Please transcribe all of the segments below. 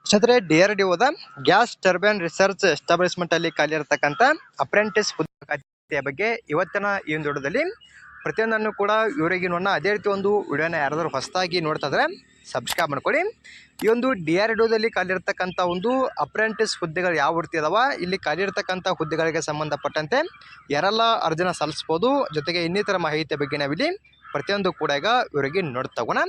ಕ್ಷತ್ರೆ DRDOದ gas turbine research establishment ಅಲ್ಲಿ ಖಾಲಿ ಇರತಕ್ಕಂತ ಅಪ್ರೆಂಟಿಸ್ ಹುದ್ದೆಯ ಬಗ್ಗೆ ಇವತ್ತಿನ ಈ ಒಂದು ವಿಡಿಯೋದಲ್ಲಿ ಪ್ರತಿಯೊಂದನ್ನು ಕೂಡ ಇವರಿಗೆ ನೋಡೋಣ. ಅದೇ ರೀತಿ ಒಂದು ವಿಡಿಯೋನ ಯಾರಾದರೂ ಹೊಸದಾಗಿ ನೋಡ್ತಾ ಇದ್ರೆ ಸಬ್ಸ್ಕ್ರೈಬ್ ಮಾಡ್ಕೊಳ್ಳಿ. ಈ ಒಂದು DRDOದಲ್ಲಿ ಖಾಲಿ ಇರತಕ್ಕಂಥ ಒಂದು ಅಪ್ರೆಂಟಿಸ್ ಹುದ್ದೆಗಳು ಯಾವ ರೀತಿ ಅದಾವ, ಇಲ್ಲಿ ಖಾಲಿ ಇರತಕ್ಕಂಥ ಹುದ್ದೆಗಳಿಗೆ ಸಂಬಂಧಪಟ್ಟಂತೆ ಯಾರೆಲ್ಲ ಅರ್ಜಿನ ಸಲ್ಲಿಸ್ಬೋದು, ಜೊತೆಗೆ ಇನ್ನಿತರ ಮಾಹಿತಿಯ ಬಗ್ಗೆ ನಾವಿಲ್ಲಿ ಪ್ರತಿಯೊಂದು ಕೂಡ ಈಗ ಇವರಿಗೆ ನೋಡ್ತಗೋಣ.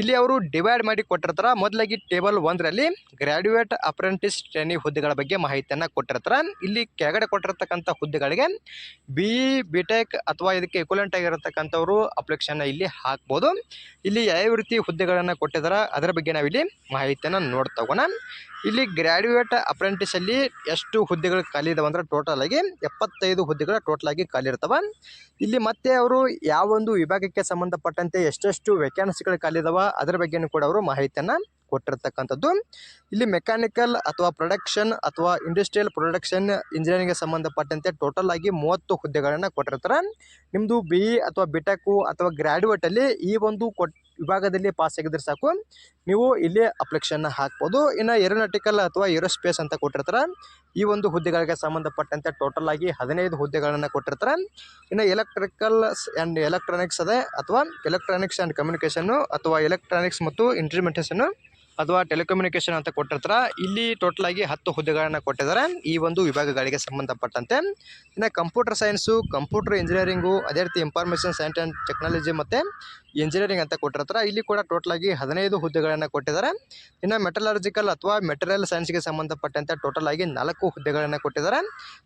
ಇಲ್ಲಿ ಅವರು ಡಿವೈಡ್ ಮಾಡಿ ಕೊಟ್ಟಿರ್ತಾರೆ. ಮೊದಲಾಗಿ ಟೇಬಲ್ 1ರಲ್ಲಿ ಗ್ರಾಡ್ಯುಯೇಟ್ ಅಪ್ರೆಂಟಿಸ್ ಟ್ರೈನಿ ಹುದ್ದೆಗಳ ಬಗ್ಗೆ ಮಾಹಿತಿಯನ್ನು ಕೊಟ್ಟಿರ್ತಾರೆ. ಇಲ್ಲಿ ಕೆಳಗಡೆ ಕೊಟ್ಟಿರ್ತಕ್ಕಂಥ ಹುದ್ದೆಗಳಿಗೆ BE BTech ಅಥವಾ ಇದಕ್ಕೆ ಇಕ್ವಲೆಂಟ್ ಆಗಿರತಕ್ಕಂಥವರು ಅಪ್ಲಿಕೇಶನ್ ಇಲ್ಲಿ ಹಾಕ್ಬೋದು. ಇಲ್ಲಿ ಯಾವ ರೀತಿ ಹುದ್ದೆಗಳನ್ನು ಕೊಟ್ಟಿದ್ದಾರೆ ಅದರ ಬಗ್ಗೆ ನಾವಿಲ್ಲಿ ಮಾಹಿತಿಯನ್ನು ನೋಡ್ತಗೋಣ. ಇಲ್ಲಿ ಗ್ರಾಡ್ಯುಯೇಟ್ ಅಪ್ರೆಂಟಿಸ್ ಅಲ್ಲಿ ಎಷ್ಟು ಹುದ್ದೆಗಳು ಖಾಲಿ ಇದಾವೆ ಅಂದ್ರೆ ಟೋಟಲ್ ಆಗಿ 75 ಹುದ್ದೆಗಳು ಟೋಟಲ್ ಆಗಿ ಖಾಲಿ ಇರ್ತವೆ. ಇಲ್ಲಿ ಮತ್ತೆ ಅವರು ಯಾವ ಒಂದು ವಿಭಾಗಕ್ಕೆ ಸಂಬಂಧಪಟ್ಟಂತೆ ಎಷ್ಟೆಷ್ಟು ವೇಕೆನ್ಸಿಗಳು ಖಾಲಿ ಇದಾವ ಅದರ ಬಗ್ಗೆನೂ ಕೂಡ ಅವರು ಮಾಹಿತಿಯನ್ನು ಕೊಟ್ಟಿರ್ತಕ್ಕಂಥದ್ದು. ಇಲ್ಲಿ ಮೆಕ್ಯಾನಿಕಲ್ ಅಥವಾ ಪ್ರೊಡಕ್ಷನ್ ಅಥವಾ ಇಂಡಸ್ಟ್ರಿಯಲ್ ಪ್ರೊಡಕ್ಷನ್ ಇಂಜಿನಿಯರಿಂಗ್ಗೆ ಸಂಬಂಧಪಟ್ಟಂತೆ ಟೋಟಲ್ ಆಗಿ 30 ಹುದ್ದೆಗಳನ್ನು ಕೊಟ್ಟಿರ್ತಾರೆ. ನಿಮ್ಮದು BE ಅಥವಾ BTech ಅಥವಾ ಗ್ರಾಡ್ಯುಯೇಟ್ ಅಲ್ಲಿ ಈ ಒಂದು ವಿಭಾಗದಲ್ಲಿ ಪಾಸ್ ಆಗಿದ್ರೆ ಸಾಕು, ನೀವು ಇಲ್ಲಿ ಅಪ್ಲಿಕೇಶನ್ ಹಾಕ್ಬೋದು. ಇನ್ನು ಏರೋನಾಟಿಕಲ್ ಅಥವಾ ಏರೋಸ್ಪೇಸ್ ಅಂತ ಕೊಟ್ಟಿರ್ತಾರೆ. ಈ ಒಂದು ಹುದ್ದೆಗಳಿಗೆ ಸಂಬಂಧಪಟ್ಟಂತೆ ಟೋಟಲ್ ಆಗಿ 15 ಹುದ್ದೆಗಳನ್ನು ಕೊಟ್ಟಿರ್ತಾರೆ. ಇನ್ನು ಎಲೆಕ್ಟ್ರಿಕಲ್ ಆ್ಯಂಡ್ ಎಲೆಕ್ಟ್ರಾನಿಕ್ಸ್ ಅದೇ ಅಥವಾ ಎಲೆಕ್ಟ್ರಾನಿಕ್ಸ್ ಆ್ಯಂಡ್ ಕಮ್ಯುನಿಕೇಷನ್ನು ಅಥವಾ ಎಲೆಕ್ಟ್ರಾನಿಕ್ಸ್ ಮತ್ತು ಇನ್ಸ್ಟ್ರುಮೆಂಟೇಷನ್ನು ಅಥವಾ ಟೆಲಿಕಮ್ಯುನಿಕೇಷನ್ ಅಂತ ಕೊಟ್ಟಿರ್ತಾರೆ. ಇಲ್ಲಿ ಟೋಟಲ್ ಆಗಿ 10 ಹುದ್ದೆಗಳನ್ನು ಕೊಟ್ಟಿದ್ದಾರೆ ಈ ಒಂದು ವಿಭಾಗಗಳಿಗೆ ಸಂಬಂಧಪಟ್ಟಂತೆ. ಇನ್ನು ಕಂಪ್ಯೂಟರ್ ಸೈನ್ಸು, ಕಂಪ್ಯೂಟರ್ ಇಂಜಿನಿಯರಿಂಗು, ಅದೇ ರೀತಿ ಇನ್ಫಾರ್ಮೇಷನ್ ಸೈನ್ಸ್ ಆ್ಯಂಡ್ ಟೆಕ್ನಾಲಜಿ ಮತ್ತು ಇಂಜಿನಿಯರಿಂಗ್ ಅಂತ ಕೊಟ್ಟಿರ್ತಾರೆ. ಇಲ್ಲಿ ಕೂಡ ಟೋಟಲ್ ಆಗಿ 15 ಹುದ್ದೆಗಳನ್ನು ಕೊಟ್ಟಿದ್ದಾರೆ. ಇನ್ನು ಮೆಟಲರ್ಜಿಕಲ್ ಅಥವಾ ಮೆಟೀರಿಯಲ್ ಸೈನ್ಸ್ಗೆ ಸಂಬಂಧಪಟ್ಟಂತೆ ಟೋಟಲ್ ಆಗಿ 4 ಹುದ್ದೆಗಳನ್ನು ಕೊಟ್ಟಿದ್ದಾರೆ.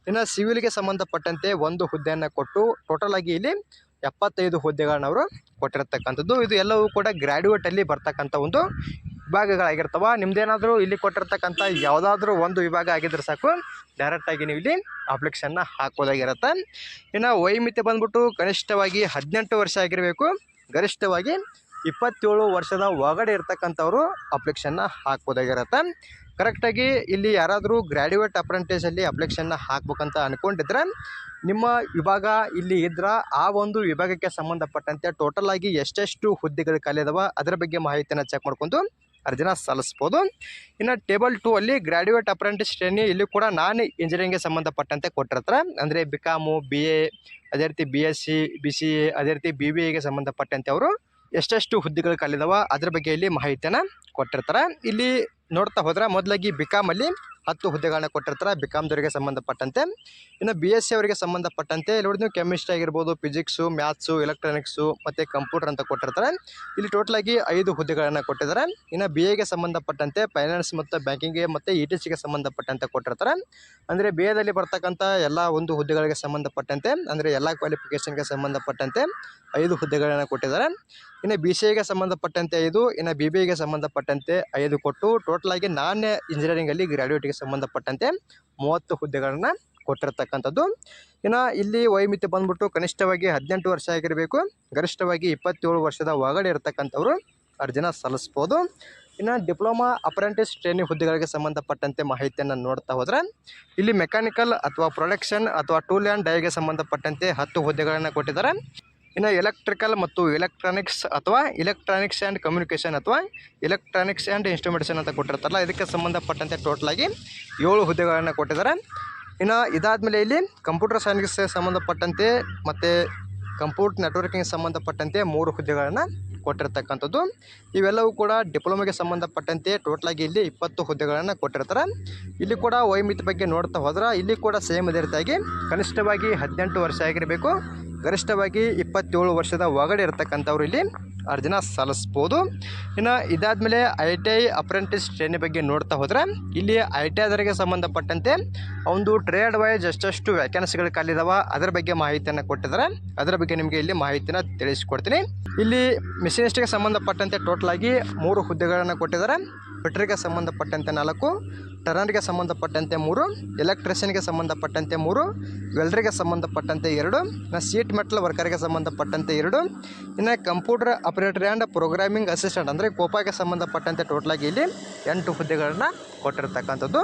ಇನ್ನು ಸಿವಿಲ್ಗೆ ಸಂಬಂಧಪಟ್ಟಂತೆ 1 ಹುದ್ದೆಯನ್ನು ಕೊಟ್ಟು ಟೋಟಲ್ ಆಗಿ ಇಲ್ಲಿ 75 ಹುದ್ದೆಗಳನ್ನ ಅವರು ಕೊಟ್ಟಿರ್ತಕ್ಕಂಥದ್ದು. ಇದು ಎಲ್ಲವೂ ಕೂಡ ಗ್ರಾಡ್ಯುಯೇಟಲ್ಲಿ ಬರ್ತಕ್ಕಂಥ ಒಂದು ವಿಭಾಗಗಳಾಗಿರ್ತವೆ. ನಿಮ್ದೇನಾದರೂ ಇಲ್ಲಿ ಕೊಟ್ಟಿರ್ತಕ್ಕಂಥ ಯಾವುದಾದ್ರೂ ಒಂದು ವಿಭಾಗ ಆಗಿದ್ರೆ ಸಾಕು, ಡೈರೆಕ್ಟಾಗಿ ನೀವು ಇಲ್ಲಿ ಅಪ್ಲಿಕೇಶನ್ನ ಹಾಕೋದಾಗಿರುತ್ತೆ. ಇನ್ನು ವಯೋಮಿತಿ ಬಂದ್ಬಿಟ್ಟು ಕನಿಷ್ಠವಾಗಿ 18 ವರ್ಷ ಆಗಿರಬೇಕು, ಗರಿಷ್ಠವಾಗಿ 27 ವರ್ಷದ ಒಳಗಡೆ ಇರ್ತಕ್ಕಂಥವ್ರು ಅಪ್ಲಿಕೇಶನ್ನ ಹಾಕ್ಬೋದಾಗಿರುತ್ತೆ. ಕರೆಕ್ಟಾಗಿ ಇಲ್ಲಿ ಯಾರಾದರೂ ಗ್ರಾಡ್ಯುಯೇಟ್ ಅಪ್ರೆಂಟಿಸಲ್ಲಿ ಅಪ್ಲಿಕೇಶನ್ನ ಹಾಕ್ಬೇಕಂತ ಅಂದ್ಕೊಂಡಿದ್ರೆ ನಿಮ್ಮ ವಿಭಾಗ ಇಲ್ಲಿ ಇದ್ರೆ ಆ ಒಂದು ವಿಭಾಗಕ್ಕೆ ಸಂಬಂಧಪಟ್ಟಂತೆ ಟೋಟಲ್ ಆಗಿ ಎಷ್ಟೆಷ್ಟು ಹುದ್ದೆಗಳು ಖಾಲಿ ಇದಾವೆ ಅದರ ಬಗ್ಗೆ ಮಾಹಿತಿಯನ್ನು ಚೆಕ್ ಮಾಡ್ಕೊಂಡು ಅರ್ಜಿನ ಸಲ್ಲಿಸ್ಬೋದು. ಇನ್ನು ಟೇಬಲ್ 2 ಅಲ್ಲಿ ಗ್ರಾಡ್ಯುಯೇಟ್ ಅಪ್ರೆಂಟಿಸ್ ಟ್ರೈನಿ ಇಲ್ಲಿ ಕೂಡ ನಾನ್ ಇಂಜಿನಿಯರಿಂಗ್ಗೆ ಸಂಬಂಧಪಟ್ಟಂತೆ ಕೊಟ್ಟಿರ್ತಾರೆ. ಅಂದರೆ BCom, BA, ಅದೇ ರೀತಿ BSc, BCA, ಅದೇ ರೀತಿ BBAಗೆ ಸಂಬಂಧಪಟ್ಟಂತೆ ಅವರು ಎಷ್ಟೆಷ್ಟು ಹುದ್ದೆಗಳು ಖಾಲಿದಾವ ಅದ್ರ ಬಗ್ಗೆ ಇಲ್ಲಿ ಮಾಹಿತಿಯನ್ನು ಕೊಟ್ಟಿರ್ತಾರೆ. ಇಲ್ಲಿ ನೋಡ್ತಾ ಹೋದ್ರೆ ಮೊದಲಾಗಿ BCom ಅಲ್ಲಿ 10 ಹುದ್ದೆಗಳನ್ನ ಕೊಟ್ಟಿರ್ತಾರೆ BComದವರಿಗೆ ಸಂಬಂಧಪಟ್ಟಂತೆ. ಇನ್ನು BSc ಅವರಿಗೆ ಸಂಬಂಧಪಟ್ಟಂತೆ ಇಲ್ಲಿ ನೋಡಿ ನೀವು ಕೆಮಿಸ್ಟ್ರಿ ಆಗಿರ್ಬೋದು, ಫಿಸಿಕ್ಸು, ಮ್ಯಾಥ್ಸು, ಎಲೆಕ್ಟ್ರಾನಿಕ್ಸು ಮತ್ತು ಕಂಪ್ಯೂಟರ್ ಅಂತ ಕೊಟ್ಟಿರ್ತಾರೆ. ಇಲ್ಲಿ ಟೋಟಲ್ ಆಗಿ 5 ಹುದ್ದೆಗಳನ್ನು ಕೊಟ್ಟಿದ್ದಾರೆ. ಇನ್ನು BAಗೆ ಸಂಬಂಧಪಟ್ಟಂತೆ ಫೈನಾನ್ಸ್ ಮತ್ತು ಬ್ಯಾಂಕಿಂಗ್ಗೆ ಮತ್ತು ETCಗೆ ಸಂಬಂಧಪಟ್ಟಂತೆ ಕೊಟ್ಟಿರ್ತಾರೆ. ಅಂದರೆ BAದಲ್ಲಿ ಬರ್ತಕ್ಕಂಥ ಎಲ್ಲ ಒಂದು ಹುದ್ದೆಗಳಿಗೆ ಸಂಬಂಧಪಟ್ಟಂತೆ ಅಂದರೆ ಎಲ್ಲ ಕ್ವಾಲಿಫಿಕೇಷನ್ಗೆ ಸಂಬಂಧಪಟ್ಟಂತೆ 5 ಹುದ್ದೆಗಳನ್ನು ಕೊಟ್ಟಿದ್ದಾರೆ. ಇನ್ನು BCAಗೆ ಸಂಬಂಧಪಟ್ಟಂತೆ 5, ಇನ್ನು BBAಗೆ ಸಂಬಂಧಪಟ್ಟಂತೆ 5 ಕೊಟ್ಟು ಟೋಟಲ್ ಆಗಿ ನಾನ್ ಇಂಜಿನಿಯರಿಂಗಲ್ಲಿ ಗ್ರಾಡ್ಯುಯೇಟ್ಗೆ ಸಂಬಂಧಪಟ್ಟಂತೆ 30 ಹುದ್ದೆಗಳನ್ನು ಕೊಟ್ಟಿರ್ತಕ್ಕಂಥದ್ದು. ಇನ್ನು ಇಲ್ಲಿ ವಯೋಮಿತಿ ಬಂದ್ಬಿಟ್ಟು ಕನಿಷ್ಠವಾಗಿ 18 ವರ್ಷ ಆಗಿರಬೇಕು, ಗರಿಷ್ಠವಾಗಿ 27 ವರ್ಷದ ಒಳಗಡೆ ಇರತಕ್ಕಂಥವ್ರು ಅರ್ಜಿನ ಸಲ್ಲಿಸ್ಬೋದು. ಇನ್ನು ಡಿಪ್ಲೊಮಾ ಅಪ್ರೆಂಟಿಸ್ ಟ್ರೈನಿಂಗ್ ಹುದ್ದೆಗಳಿಗೆ ಸಂಬಂಧಪಟ್ಟಂತೆ ಮಾಹಿತಿಯನ್ನು ನೋಡ್ತಾ ಹೋದರೆ ಇಲ್ಲಿ ಮೆಕ್ಯಾನಿಕಲ್ ಅಥವಾ ಪ್ರೊಡಕ್ಷನ್ ಅಥವಾ ಟೂಲ್ ಆ್ಯಂಡ್ ಡೈಗೆ ಸಂಬಂಧಪಟ್ಟಂತೆ 10 ಹುದ್ದೆಗಳನ್ನು ಕೊಟ್ಟಿದ್ದಾರೆ. ಇನ್ನು ಎಲೆಕ್ಟ್ರಿಕಲ್ ಮತ್ತು ಎಲೆಕ್ಟ್ರಾನಿಕ್ಸ್ ಅಥವಾ ಎಲೆಕ್ಟ್ರಾನಿಕ್ಸ್ ಆ್ಯಂಡ್ ಕಮ್ಯುನಿಕೇಷನ್ ಅಥವಾ ಎಲೆಕ್ಟ್ರಾನಿಕ್ಸ್ ಆ್ಯಂಡ್ ಇನ್ಸ್ಟ್ರುಮೆಂಟೇಷನ್ ಅಂತ ಕೊಟ್ಟಿರ್ತಾರಲ್ಲ, ಇದಕ್ಕೆ ಸಂಬಂಧಪಟ್ಟಂತೆ ಟೋಟಲ್ ಆಗಿ 7 ಹುದ್ದೆಗಳನ್ನು ಕೊಟ್ಟಿದ್ದಾರೆ. ಇನ್ನು ಇದಾದಮೇಲೆ ಇಲ್ಲಿ ಕಂಪ್ಯೂಟರ್ ಸೈನ್ಸ್ಗೆ ಸಂಬಂಧಪಟ್ಟಂತೆ ಮತ್ತು ಕಂಪ್ಯೂಟರ್ ನೆಟ್ವರ್ಕಿಂಗ್ ಸಂಬಂಧಪಟ್ಟಂತೆ 3 ಹುದ್ದೆಗಳನ್ನು ಕೊಟ್ಟಿರ್ತಕ್ಕಂಥದ್ದು. ಇವೆಲ್ಲವೂ ಕೂಡ ಡಿಪ್ಲೊಮಾಗೆ ಸಂಬಂಧಪಟ್ಟಂತೆ ಟೋಟಲ್ ಆಗಿ ಇಲ್ಲಿ 20 ಹುದ್ದೆಗಳನ್ನು ಕೊಟ್ಟಿರ್ತಾರೆ. ಇಲ್ಲಿ ಕೂಡ ವಯೋಮಿತಿ ಬಗ್ಗೆ ನೋಡ್ತಾ ಹೋದ್ರೆ ಇಲ್ಲಿ ಕೂಡ ಸೇಮ್ ಅದೇ ರೀತಿಯಾಗಿ ಕನಿಷ್ಠವಾಗಿ 18 ವರ್ಷ ಆಗಿರಬೇಕು, ಗರಿಷ್ಠವಾಗಿ 27 ವರ್ಷದ ಒಳಗಡೆ ಇರತಕ್ಕಂಥವ್ರು ಇಲ್ಲಿ ಅರ್ಜಿನ ಸಲ್ಲಿಸ್ಬೋದು. ಇನ್ನು ಇದಾದಮೇಲೆ ITI ಅಪ್ರೆಂಟಿಸ್ ಟ್ರೈನಿ ಬಗ್ಗೆ ನೋಡ್ತಾ ಹೋದರೆ ಇಲ್ಲಿ ITIದವರಿಗೆ ಸಂಬಂಧಪಟ್ಟಂತೆ ಒಂದು ಟ್ರೇಡ್ ವೈಸ್ ಎಷ್ಟೆಷ್ಟು ವ್ಯಾಕೆನ್ಸಿಗಳು ಖಾಲಿದಾವ ಅದರ ಬಗ್ಗೆ ಮಾಹಿತಿಯನ್ನು ಕೊಟ್ಟಿದ್ದಾರೆ. ಅದರ ಬಗ್ಗೆ ನಿಮಗೆ ಇಲ್ಲಿ ಮಾಹಿತಿನ ತಿಳಿಸ್ಕೊಡ್ತೀನಿ. ಇಲ್ಲಿ ಮಿಷನಿಸ್ಟ್ಗೆ ಸಂಬಂಧಪಟ್ಟಂತೆ ಟೋಟಲ್ ಆಗಿ 3 ಹುದ್ದೆಗಳನ್ನು ಕೊಟ್ಟಿದ್ದಾರೆ. ಫಿಟ್ರಿಗೆ ಸಂಬಂಧಪಟ್ಟಂತೆ 4, ಟರ್ನರ್ಗೆ ಸಂಬಂಧಪಟ್ಟಂತೆ 3, ಎಲೆಕ್ಟ್ರಿಷಿಯನ್ಗೆ ಸಂಬಂಧಪಟ್ಟಂತೆ 3, ವೆಲ್ಡರ್ಗೆ ಸಂಬಂಧಪಟ್ಟಂತೆ 2, ಇನ್ನು ಸೀಟ್ ಮೆಟಲ್ ವರ್ಕರ್ಗೆ ಸಂಬಂಧಪಟ್ಟಂತೆ 2, ಇನ್ನು computer operator and programming assistant ಅಂದರೆ ಕೋಪಾಗೆ ಸಂಬಂಧಪಟ್ಟಂತೆ ಟೋಟಲ್ ಆಗಿ ಇಲ್ಲಿ 8 ಹುದ್ದೆಗಳನ್ನು ಕೊಟ್ಟಿರ್ತಕ್ಕಂಥದ್ದು.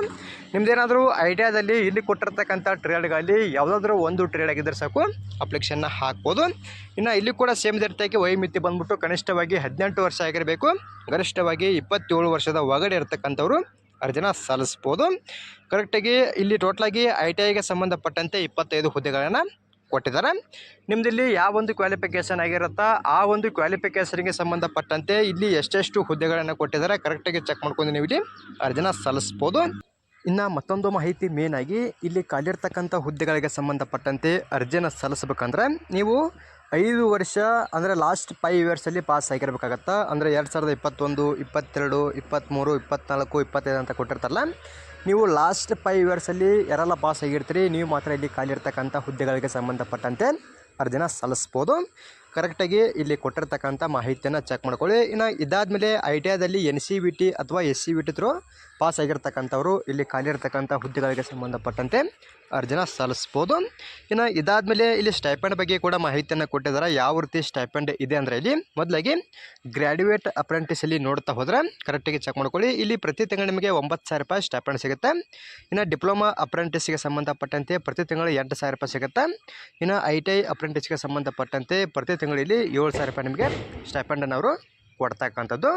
ನಿಮ್ದೇನಾದರೂ ಐಡಿಯಾದಲ್ಲಿ ಇಲ್ಲಿ ಕೊಟ್ಟಿರ್ತಕ್ಕಂಥ ಟ್ರೇಡ್ಗಳಲ್ಲಿ ಯಾವುದಾದ್ರೂ ಒಂದು ಟ್ರೇಡ್ ಆಗಿದ್ದರೆ ಸಾಕು ಅಪ್ಲಿಕೇಶನ್ನ ಹಾಕ್ಬೋದು. ಇನ್ನು ಇಲ್ಲಿ ಕೂಡ ಸೇಮ್ ರೀತಿಯಾಗಿ ವಯೋಮಿತಿ ಬಂದ್ಬಿಟ್ಟು ಕನಿಷ್ಠವಾಗಿ 18 ವರ್ಷ ಆಗಿರಬೇಕು, ಗರಿಷ್ಠವಾಗಿ 27 ವರ್ಷದ ಒಳಗಡೆ ಇರತಕ್ಕಂಥವ್ರು ಅರ್ಜಿನ ಸಲ್ಲಿಸ್ಬೋದು. ಕರೆಕ್ಟಾಗಿ ಇಲ್ಲಿ ಟೋಟಲಾಗಿ ITIಗೆ ಸಂಬಂಧಪಟ್ಟಂತೆ 25 ಹುದ್ದೆಗಳನ್ನು ಕೊಟ್ಟಿದ್ದಾರೆ. ನಿಮ್ಮದಿಲ್ಲಿ ಯಾವ ಒಂದು ಕ್ವಾಲಿಫಿಕೇಷನ್ ಆಗಿರುತ್ತಾ ಆ ಒಂದು ಕ್ವಾಲಿಫಿಕೇಷನ್ಗೆ ಸಂಬಂಧಪಟ್ಟಂತೆ ಇಲ್ಲಿ ಎಷ್ಟೆಷ್ಟು ಹುದ್ದೆಗಳನ್ನು ಕೊಟ್ಟಿದ್ದಾರೆ ಕರೆಕ್ಟಾಗಿ ಚೆಕ್ ಮಾಡ್ಕೊಂಡು ನೀವು ಇಲ್ಲಿ ಅರ್ಜಿನ ಸಲ್ಲಿಸ್ಬೋದು. ಇನ್ನು ಮತ್ತೊಂದು ಮಾಹಿತಿ ಮೇನ್ ಆಗಿ ಇಲ್ಲಿ ಖಾಲಿರ್ತಕ್ಕಂಥ ಹುದ್ದೆಗಳಿಗೆ ಸಂಬಂಧಪಟ್ಟಂತೆ ಅರ್ಜಿನ ಸಲ್ಲಿಸ್ಬೇಕಂದ್ರೆ ನೀವು 5 ವರ್ಷ ಅಂದರೆ ಲಾಸ್ಟ್ 5 ಇಯರ್ಸಲ್ಲಿ ಪಾಸ್ ಆಗಿರ್ಬೇಕಾಗತ್ತಾ. ಅಂದರೆ 2021, 22, 23, 24, 25 ಅಂತ ಕೊಟ್ಟಿರ್ತಾರಲ್ಲ, ನೀವು ಲಾಸ್ಟ್ 5 ಇಯರ್ಸಲ್ಲಿ ಯಾರೆಲ್ಲ ಪಾಸ್ ಆಗಿರ್ತೀರಿ ನೀವು ಮಾತ್ರ ಇಲ್ಲಿ ಖಾಲಿರ್ತಕ್ಕಂಥ ಹುದ್ದೆಗಳಿಗೆ ಸಂಬಂಧಪಟ್ಟಂತೆ ಅರ್ಜಿನ ಸಲ್ಲಿಸ್ಬೋದು. ಕರೆಕ್ಟಾಗಿ ಇಲ್ಲಿ ಕೊಟ್ಟಿರ್ತಕ್ಕಂಥ ಮಾಹಿತಿಯನ್ನು ಚೆಕ್ ಮಾಡ್ಕೊಳ್ಳಿ. ಇನ್ನು ಇದಾದಮೇಲೆ ITIದಲ್ಲಿ NCVT ಅಥವಾ SCVT ಥ್ರೂ ಪಾಸ್ ಆಗಿರ್ತಕ್ಕಂಥವ್ರು ಇಲ್ಲಿ ಖಾಲಿರ್ತಕ್ಕಂಥ ಹುದ್ದೆಗಳಿಗೆ ಸಂಬಂಧಪಟ್ಟಂತೆ ಅರ್ಜಿನ ಸಲ್ಲಿಸ್ಬೋದು. ಇನ್ನು ಇದಾದಮೇಲೆ ಇಲ್ಲಿ ಸ್ಟೈಪೆಂಡ್ ಬಗ್ಗೆ ಕೂಡ ಮಾಹಿತಿಯನ್ನು ಕೊಟ್ಟಿದ್ದಾರೆ. ಯಾವ ರೀತಿ ಸ್ಟೈಪೆಂಡ್ ಇದೆ ಅಂದರೆ ಇಲ್ಲಿ ಮೊದಲಾಗಿ ಗ್ರ್ಯಾಜುಯೇಟ್ ಅಪ್ರೆಂಟಿಸಲ್ಲಿ ನೋಡ್ತಾ ಹೋದರೆ ಕರೆಕ್ಟಾಗಿ ಚೆಕ್ ಮಾಡ್ಕೊಳ್ಳಿ. ಇಲ್ಲಿ ಪ್ರತಿ ತಿಂಗಳು ನಿಮಗೆ 9,000 ರೂಪಾಯಿ ಸ್ಟೈಪೆಂಡ್ ಸಿಗುತ್ತೆ. ಇನ್ನು ಡಿಪ್ಲೊಮಾ ಅಪ್ರೆಂಟಿಸ್ಗೆ ಸಂಬಂಧಪಟ್ಟಂತೆ ಪ್ರತಿ ತಿಂಗಳು 8,000 ರೂಪಾಯಿ ಸಿಗುತ್ತೆ. ಇನ್ನು ITI ಅಪ್ರೆಂಟಿಸ್ಗೆ ಸಂಬಂಧಪಟ್ಟಂತೆ ಪ್ರತಿ ತಿಂಗಳಲ್ಲಿ 7,000 ರೂಪಾಯಿ ನಿಮಗೆ ಸ್ಟೈಪೆಂಡನ್ನು ಅವರು ಕೊಡ್ತಕ್ಕಂಥದ್ದು.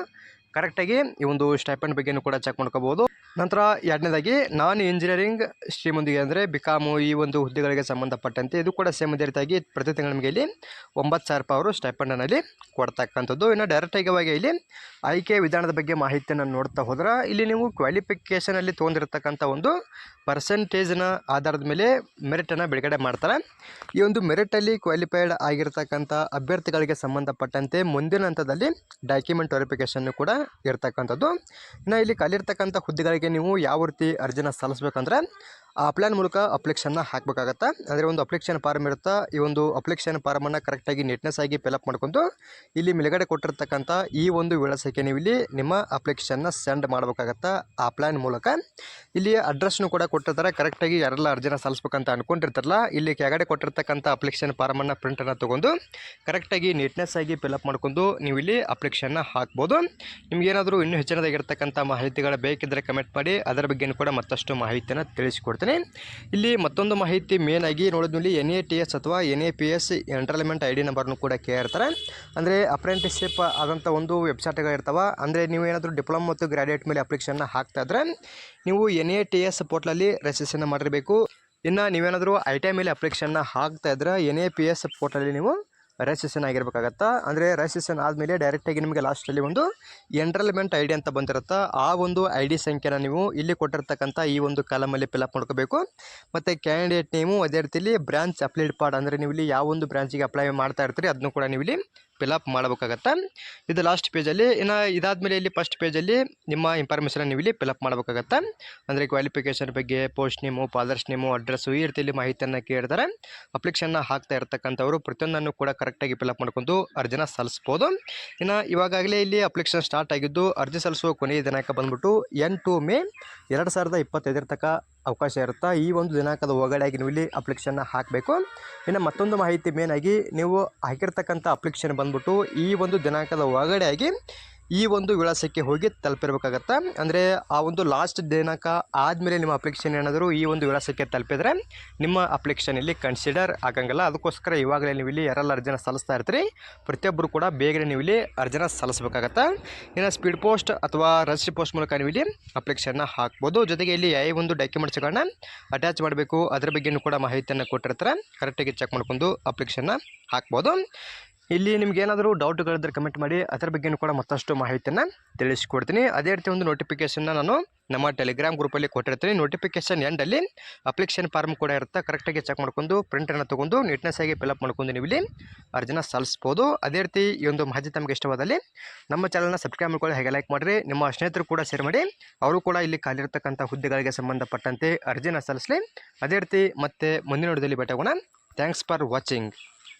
ಕರೆಕ್ಟಾಗಿ ಈ ಒಂದು ಸ್ಟೈಪೆಂಡ್ ಬಗ್ಗೆಯೂ ಕೂಡ ಚೆಕ್ ಮಾಡ್ಕೋಬೋದು. ನಂತರ ಎರಡನೇದಾಗಿ ನಾನ್ ಇಂಜಿನಿಯರಿಂಗ್ ಸ್ಟ್ರೀಮೊಂದಿಗೆ ಅಂದರೆ ಬಿಕಾಮು ಈ ಒಂದು ಹುದ್ದೆಗಳಿಗೆ ಸಂಬಂಧಪಟ್ಟಂತೆ ಇದು ಕೂಡ ಸೇಮ್ ಅದೇ ರೀತಿಯಾಗಿ ಪ್ರತಿ ತಿಂಗಳು ನಿಮಗೆ ಇಲ್ಲಿ 9,000 ರೂಪಾಯಿ ಅವರು ಸ್ಟೈಪೆಂಡನಲ್ಲಿ ಕೊಡ್ತಕ್ಕಂಥದ್ದು. ಇನ್ನು ಡೈರೆಕ್ಟಾಗಿ ಇಲ್ಲಿ ಆಯ್ಕೆ ವಿಧಾನದ ಬಗ್ಗೆ ಮಾಹಿತಿಯನ್ನು ನೋಡ್ತಾ ಹೋದ್ರೆ ಇಲ್ಲಿ ನೀವು ಕ್ವಾಲಿಫಿಕೇಷನಲ್ಲಿ ತೊಗೊಂಡಿರ್ತಕ್ಕಂಥ ಒಂದು ಪರ್ಸೆಂಟೇಜ್ನ ಆಧಾರದ ಮೇಲೆ ಮೆರಿಟನ್ನು ಬಿಡುಗಡೆ ಮಾಡ್ತಾರೆ. ಈ ಒಂದು ಮೆರಿಟಲ್ಲಿ ಕ್ವಾಲಿಫೈಡ್ ಆಗಿರ್ತಕ್ಕಂಥ ಅಭ್ಯರ್ಥಿಗಳಿಗೆ ಸಂಬಂಧಪಟ್ಟಂತೆ ಮುಂದಿನ ಹಂತದಲ್ಲಿ ಡಾಕ್ಯುಮೆಂಟ್ ವೆರಿಫಿಕೇಷನ್ನು ಕೂಡ ಇರ್ತಕ್ಕಂಥದ್ದು. ಇನ್ನು ಇಲ್ಲಿ ಖಾಲಿರ್ತಕ್ಕಂಥ ಹುದ್ದೆಗಳಿಗೆ ನೀವು ಯಾವ ರೀತಿ ಅರ್ಜಿನ ಸಲ್ಲಿಸ್ಬೇಕಂದ್ರೆ ಆಫ್ಲೈನ್ ಮೂಲಕ ಅಪ್ಲಿಕೇಶನ್ನ ಹಾಕಬೇಕಾಗತ್ತೆ. ಅಂದರೆ ಒಂದು ಅಪ್ಲಿಕೇಶನ್ ಫಾರ್ಮ್ ಇರುತ್ತೆ. ಈ ಒಂದು ಅಪ್ಲಿಕೇಶನ್ ಫಾರ್ಮನ್ನು ಕರೆಕ್ಟಾಗಿ ನೀಟ್ನೆಸ್ ಆಗಿ ಫಿಲಪ್ ಮಾಡ್ಕೊಂಡು ಇಲ್ಲಿ ಮೇಲ್ಗಡೆ ಕೊಟ್ಟಿರ್ತಕ್ಕಂಥ ಈ ಒಂದು ವಿಳಾಸಕ್ಕೆ ನೀವು ಇಲ್ಲಿ ನಿಮ್ಮ ಅಪ್ಲಿಕೇಶನ್ನ ಸೆಂಡ್ ಮಾಡಬೇಕಾಗತ್ತೆ ಆಫ್ಲೈನ್ ಮೂಲಕ. ಇಲ್ಲಿ ಅಡ್ರೆಸ್ನು ಕೂಡ ಕೊಟ್ಟಿರ್ತಾರೆ. ಕರೆಕ್ಟಾಗಿ ಯಾರೆಲ್ಲ ಅರ್ಜಿನ ಸಲ್ಲಿಸ್ಬೇಕಂತ ಅಂದ್ಕೊಂಡಿರ್ತಾರಲ್ಲ ಇಲ್ಲಿ ಕೆಳಗಡೆ ಕೊಟ್ಟಿರ್ತಕ್ಕಂಥ ಅಪ್ಲಿಕೇಶನ್ ಫಾರ್ಮನ್ನು ಪ್ರಿಂಟನ್ನು ತೊಗೊಂಡು ಕರೆಕ್ಟಾಗಿ ನೀಟ್ನೆಸ್ ಆಗಿ ಫಿಲಪ್ ಮಾಡ್ಕೊಂಡು ನೀವು ಇಲ್ಲಿ ಅಪ್ಲಿಕೇಶನ್ನ ಹಾಕ್ಬೋದು. ನಿಮಗೇನಾದರೂ ಇನ್ನೂ ಹೆಚ್ಚಿನದಾಗಿರ್ತಕ್ಕಂಥ ಮಾಹಿತಿಗಳು ಬೇಕಿದ್ದರೆ ಕಮೆಂಟ್ ಮಾಡಿ, ಅದರ ಬಗ್ಗೆ ಕೂಡ ಮತ್ತಷ್ಟು ಮಾಹಿತಿಯನ್ನು ತಿಳಿಸಿಕೊಡ್ತೀನಿ. ಇಲ್ಲಿ ಮತ್ತೊಂದು ಮಾಹಿತಿ ಮೇನ್ ಆಗಿ ನೋಡಿದ್ಮೇಲೆ NATS ಅಥವಾ NAPS ಎನ್ರೋಲ್ಮೆಂಟ್ ID ನಂಬರ್ನು ಕೂಡ ಕೇಳಿರ್ತಾರೆ. ಅಂದರೆ ಅಪ್ರೆಂಟಿಸ್ಶಿಪ್ ಆದಂಥ ಒಂದು ವೆಬ್ಸೈಟ್ಗಳು ಇರ್ತಾವೆ. ಅಂದರೆ ನೀವು ಏನಾದರೂ ಡಿಪ್ಲೊಮಾ ಮತ್ತು ಗ್ರಾಡ್ಯುಯೇಟ್ ಮೇಲೆ ಅಪ್ಲಿಕೇಶನ್ನ ಹಾಕ್ತಾ ಇದ್ರೆ ನೀವು NATS ಪೋರ್ಟಲಲ್ಲಿ ರಿಜಿಸ್ಟ್ರೇಷನ್ ಮಾಡಿರಬೇಕು. ಇನ್ನು ನೀವೇನಾದರೂ ITI ಮೇಲೆ ಅಪ್ಲಿಕೇಶನ್ನ ಹಾಕ್ತಾ ಇದ್ರೆ NAPS ಪೋರ್ಟಲಲ್ಲಿ ನೀವು ರಿಜಿಸ್ಟ್ರೇಷನ್ ಆಗಿರಬೇಕಾಗತ್ತಾ. ಅಂದರೆ ರಿಜಿಸ್ಟ್ರೇಷನ್ ಆದಮೇಲೆ ಡೈರೆಕ್ಟಾಗಿ ನಿಮಗೆ ಲಾಸ್ಟಲ್ಲಿ ಒಂದು ಎನ್ರೋಲ್ಮೆಂಟ್ ID ಅಂತ ಬಂದಿರುತ್ತೆ. ಆ ಒಂದು ID ಸಂಖ್ಯೆನ ನೀವು ಇಲ್ಲಿ ಕೊಟ್ಟಿರ್ತಕ್ಕಂಥ ಈ ಒಂದು ಕಾಲಮಲ್ಲಿ ಫಿಲಪ್ ಮಾಡ್ಕೋಬೇಕು. ಮತ್ತು ಕ್ಯಾಂಡಿಡೇಟ್ ನೇಮು ಅದೇ ರೀತಿಯಲ್ಲಿ ಬ್ರಾಂಚ್ ಅಪ್ಲೈಡ್ ಪಾರ್ಟ್ ಅಂದರೆ ನೀವು ಇಲ್ಲಿ ಯಾವ ಒಂದು ಬ್ರಾಂಚಿಗೆ ಅಪ್ಲೈ ಮಾಡ್ತಾ ಇರ್ತೀರಿ ಅದನ್ನು ಕೂಡ ನೀವು ಇಲ್ಲಿ ಫಿಲಪ್ ಮಾಡಬೇಕಾಗತ್ತೆ. ಇದು ಲಾಸ್ಟ್ ಪೇಜಲ್ಲಿ. ಇನ್ನು ಇದಾದಮೇಲೆ ಇಲ್ಲಿ ಫಸ್ಟ್ ಪೇಜಲ್ಲಿ ನಿಮ್ಮ ಇನ್ಫಾರ್ಮೇಷನ್ ನೀವು ಇಲ್ಲಿ ಫಿಲಪ್ ಮಾಡಬೇಕಾಗತ್ತೆ. ಅಂದರೆ ಕ್ವಾಲಿಫಿಕೇಷನ್ ಬಗ್ಗೆ, post name, father's name, address ಈ ರೀತಿಯಲ್ಲಿ ಮಾಹಿತಿಯನ್ನು ಕೇಳಿದರೆ ಅಪ್ಲಿಕೇಶನ್ನ ಹಾಕ್ತಾ ಇರ್ತಕ್ಕಂಥವ್ರು ಪ್ರತಿಯೊಂದನ್ನು ಕೂಡ ಕರೆಕ್ಟಾಗಿ ಫಿಲಪ್ ಮಾಡ್ಕೊಂಡು ಅರ್ಜಿನ ಸಲ್ಲಿಸ್ಬೋದು. ಇನ್ನು ಇವಾಗಲೇ ಇಲ್ಲಿ ಅಪ್ಲಿಕೇಶನ್ ಸ್ಟಾರ್ಟ್ ಆಗಿದ್ದು ಅರ್ಜಿ ಸಲ್ಲಿಸುವ ಕೊನೆಯ ದಿನಾಂಕ ಬಂದ್ಬಿಟ್ಟು 8 ಮೇ 2025 ತನಕ ಅವಕಾಶ ಇರುತ್ತೆ. ಈ ಒಂದು ದಿನಾಂಕದ ಒಳಗಡೆಯಾಗಿ ನೀವು ಇಲ್ಲಿ ಅಪ್ಲಿಕೇಶನ್ನ ಹಾಕಬೇಕು. ಇನ್ನು ಮತ್ತೊಂದು ಮಾಹಿತಿ ಮೇನ್ ಆಗಿ ನೀವು ಹಾಕಿರ್ತಕ್ಕಂಥ ಅಪ್ಲಿಕೇಶನ್ ಬಂದ್ಬಿಟ್ಟು ಈ ಒಂದು ದಿನಾಂಕದ ಒಳಗಡೆಯಾಗಿ ಈ ಒಂದು ವಿಳಾಸಕ್ಕೆ ಹೋಗಿ ತಲುಪಿರಬೇಕಾಗತ್ತೆ. ಅಂದರೆ ಆ ಒಂದು ಲಾಸ್ಟ್ ದಿನಾಂಕ ಆದಮೇಲೆ ನಿಮ್ಮ ಅಪ್ಲಿಕೇಶನ್ ಏನಾದರೂ ಈ ಒಂದು ವಿಳಾಸಕ್ಕೆ ತಲುಪಿದರೆ ನಿಮ್ಮ ಅಪ್ಲಿಕೇಶನ್ ಇಲ್ಲಿ ಕನ್ಸಿಡರ್ ಆಗಂಗಿಲ್ಲ. ಅದಕ್ಕೋಸ್ಕರ ಇವಾಗಲೇ ನೀವು ಇಲ್ಲಿ ಯಾರೆಲ್ಲ ಅರ್ಜಿನ ಸಲ್ಲಿಸ್ತಾ ಇರ್ತೀರಿ ಪ್ರತಿಯೊಬ್ಬರು ಕೂಡ ಬೇಗನೆ ನೀವು ಇಲ್ಲಿ ಅರ್ಜಿನ ಸಲ್ಲಿಸಬೇಕಾಗತ್ತೆ. ಇನ್ನು ಸ್ಪೀಡ್ ಪೋಸ್ಟ್ ಅಥವಾ ರಜಿಸ್ಟ್ರಿ ಪೋಸ್ಟ್ ಮೂಲಕ ನೀವು ಇಲ್ಲಿ ಅಪ್ಲಿಕೇಶನ್ನ ಹಾಕ್ಬೋದು. ಜೊತೆಗೆ ಇಲ್ಲಿ ಯಾವ ಒಂದು ಡಾಕ್ಯುಮೆಂಟ್ಸ್ಗಳನ್ನ ಅಟ್ಯಾಚ್ ಮಾಡಬೇಕು ಅದರ ಬಗ್ಗೆಯೂ ಕೂಡ ಮಾಹಿತಿಯನ್ನು ಕೊಟ್ಟಿರ್ತಾರೆ. ಕರೆಕ್ಟಾಗಿ ಚೆಕ್ ಮಾಡ್ಕೊಂಡು ಅಪ್ಲಿಕೇಶನ್ನ ಹಾಕ್ಬೋದು. ಇಲ್ಲಿ ನಿಮ್ಗೆ ಏನಾದರೂ ಡೌಟ್ಗಳಿದ್ರೆ ಕಮೆಂಟ್ ಮಾಡಿ, ಅದರ ಬಗ್ಗೆಯೂ ಕೂಡ ಮತ್ತಷ್ಟು ಮಾಹಿತಿಯನ್ನು ತಿಳಿಸ್ಕೊಡ್ತೀನಿ. ಅದೇ ರೀತಿ ಒಂದು ನೋಟಿಫಿಕೇಷನ್ನ ನಾನು ನಮ್ಮ ಟೆಲಿಗ್ರಾಮ್ ಗ್ರೂಪಲ್ಲಿ ಕೊಟ್ಟಿರ್ತೀನಿ. ನೋಟಿಫಿಕೇಷನ್ ಎಂಡಲ್ಲಿ ಅಪ್ಲಿಕೇಶನ್ ಫಾರ್ಮ್ ಕೂಡ ಇರುತ್ತೆ. ಕರೆಕ್ಟಾಗಿ ಚೆಕ್ ಮಾಡ್ಕೊಂಡು ಪ್ರಿಂಟನ್ನು ತೊಗೊಂಡು ನೀಟ್ನೆಸ್ ಆಗಿ ಫಿಲಪ್ ಮಾಡ್ಕೊಂಡು ನೀವು ಇಲ್ಲಿ ಅರ್ಜಿನ ಸಲ್ಲಿಸ್ಬೋದು. ಅದೇ ರೀತಿ ಈ ಒಂದು ಮಾಹಿತಿ ತಮಗೆ ಇಷ್ಟವಾದಲ್ಲಿ ನಮ್ಮ ಚಾನಲ್ನ ಸಬ್ಸ್ಕ್ರೈಬ್ ಮಾಡ್ಕೊಳ್ಳಿ, ಹಾಗೆ ಲೈಕ್ ಮಾಡಿರಿ. ನಿಮ್ಮ ಸ್ನೇಹಿತರು ಕೂಡ ಶೇರ್ ಮಾಡಿ, ಅವರು ಕೂಡ ಇಲ್ಲಿ ಖಾಲಿರ್ತಕ್ಕಂಥ ಹುದ್ದೆಗಳಿಗೆ ಸಂಬಂಧಪಟ್ಟಂತೆ ಅರ್ಜಿನ ಸಲ್ಲಿಸಲಿ. ಅದೇ ರೀತಿ ಮತ್ತೆ ಮುಂದಿನ ವಿಡಿಯೋದಲ್ಲಿ ಭೇಟಿಯಾಗೋಣ. Thanks for watching.